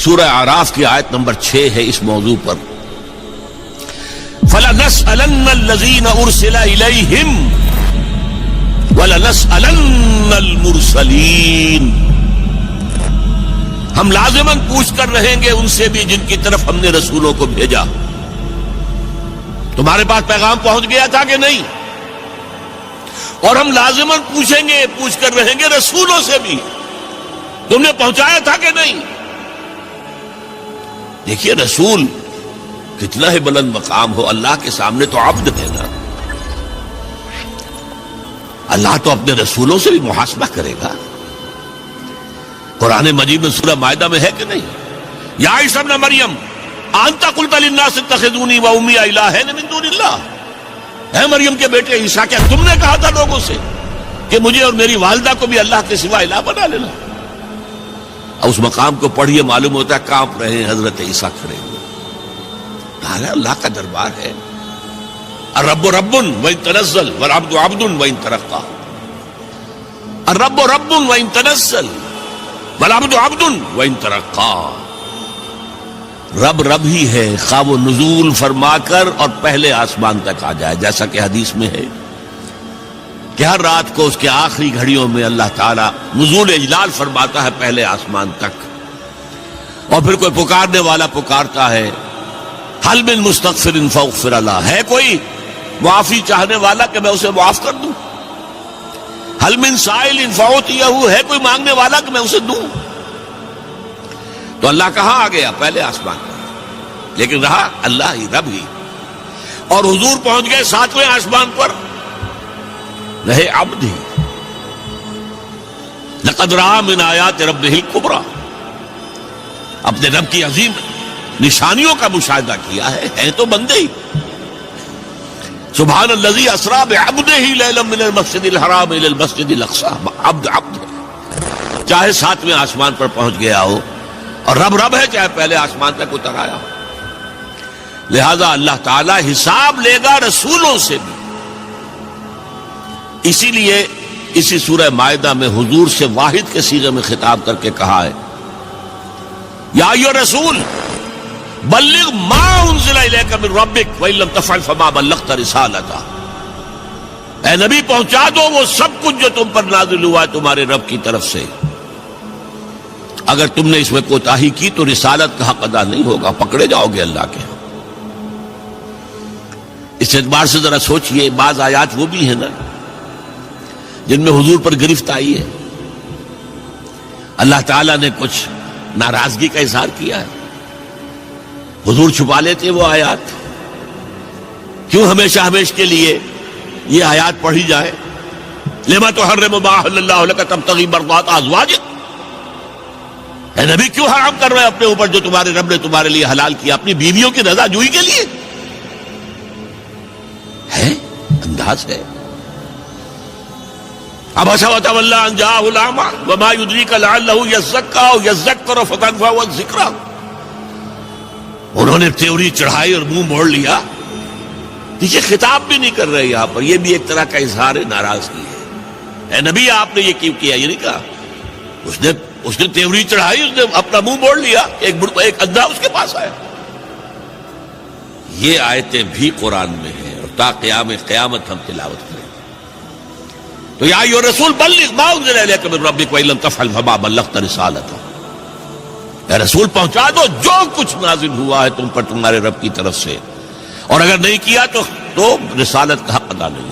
سورہ اعراف کی آیت نمبر 6 ہے اس موضوع پر. فَلَنَسْأَلَنَّ الَّذِينَ أُرْسِلَ إِلَيْهِمْ وَلَنَسْأَلَنَّ الْمُرْسَلِينَ. ہم لازماً پوچھ کر رہیں گے ان سے بھی جن کی طرف ہم نے رسولوں کو بھیجا. تمہارے پاس پیغام پہنچ گیا تھا کہ نہیں؟ اور ہم لازماً پوچھیں گے، پوچھ کر رہیں گے رسولوں سے بھی، تم نے پہنچایا تھا کہ نہیں؟ دیکھیے رسول کتنا ہی بلند مقام ہو، اللہ کے سامنے تو عبد ہے نا. اللہ تو اپنے رسولوں سے بھی محاسبہ کرے گا. قرآن مجید میں سورہ مائدہ میں ہے کہ نہیں؟ یا عیسی ابن مریم انت قلت للناس اتخذونی وامی الہین من دون اللہ. اے مریم کے بیٹے عیسیٰ، کیا تم نے کہا تھا لوگوں سے کہ مجھے اور میری والدہ کو بھی اللہ کے سوا الہ بنا لینا؟ اور اس مقام کو پڑھیے، معلوم ہوتا ہے کانپ رہے ہیں حضرت عیسیٰ کھڑے ہوئے. اللہ کا دربار ہے. الرب رب وإن تنزل والعبد عبد وإن ترقى. الرب رب وإن تنزل والعبد عبد وإن ترقى. رب رب ہی ہے، خواہ وہ نزول فرما کر اور پہلے آسمان تک آ جائے، جیسا کہ حدیث میں ہے کہ ہر رات کو اس کے آخری گھڑیوں میں اللہ تعالیٰ نزول اجلال فرماتا ہے پہلے آسمان تک. اور پھر کوئی پکارنے والا پکارتا ہے حل من مستغفر فاغفر له. ہے کوئی معافی چاہنے والا کہ میں اسے معاف کر دوں؟ حل من سائل فاعطیہ. ہے کوئی مانگنے والا کہ میں اسے دوں؟ تو اللہ کہاں آ گیا؟ پہلے آسمان پر. لیکن رہا اللہ ہی، رب ہی. اور حضور پہنچ گئے 7ویں آسمان پر، رہے عبد ہی. لقد رأى من آیات ربہ الکبریٰ. اپنے رب کی عظیم نشانیوں کا مشاہدہ کیا ہے. ہیں تو بندے ہی. سبحان الذی اسریٰ بعبدہ لیلا من المسجد الحرام الی المسجد الاقصی. عبد عبد ہے، چاہے 7ویں آسمان پر پہنچ گیا ہو، اور رب رب ہے چاہے پہلے آسمان تک اتر آیا ہو. لہذا اللہ تعالی حساب لے گا رسولوں سے بھی. اسی لیے اسی سورہ مائدہ میں حضور سے واحد کے صیغے میں خطاب کر کے کہا ہے یا ایھا الرسول بلغ ما انزل الیک من ربک وان لم تفعل فما بلغت رسالتہ. اے نبی پہنچا دو وہ سب کچھ جو تم پر نازل ہوا ہے تمہارے رب کی طرف سے. اگر تم نے اس میں کوتاہی کی تو رسالت کا حق ادا نہیں ہوگا، پکڑے جاؤ گے اللہ کے. اس اعتبار سے ذرا سوچئے، بعض آیات وہ بھی ہیں نا جن میں حضور پر گرفت آئی ہے. اللہ تعالیٰ نے کچھ ناراضگی کا اظہار کیا ہے. حضور چھپا لیتے وہ آیات. کیوں ہمیشہ ہمیشہ کے لیے یہ آیات پڑھی جائے؟ لما تحرم ما احل اللہ لک تبتغی مرضات ازواجک. اے نبی کیوں حرام کر رہے اپنے اوپر جو تمہارے رب نے تمہارے لیے حلال کیا، اپنی بیویوں کی رضا جوئی کے لیے؟ ہے انداز ہے. عبس وتولی ان جاءہ الاعمی وما یدریک لعلہ یزکی او یذکر فتنفعہ الذکریٰ. انہوں نے تیوری چڑھائی اور منہ موڑ لیا. دیکھیے خطاب بھی نہیں کر رہے یہاں پر، یہ بھی ایک طرح کا اظہار ناراضگی ہے. اے نبی آپ نے یہ کیوں کیا؟ یہ نہیں کہا. اس نے تیوری چڑھائی، اس نے اپنا منہ موڑ لیا. ایک اندھا اس کے پاس آیا. یہ آیتیں بھی قرآن میں ہیں اور تا قیام قیامت ہم تلاوت کریں. تو یا ایھا الرسول بلغ ما انزل الیک من ربک وان لم تفعل فما بلغت رسالتہ. اے رسول پہنچا دو جو کچھ نازل ہوا ہے تم پر تمہارے رب کی طرف سے، اور اگر نہیں کیا تو رسالت کا حق ادا نہیں.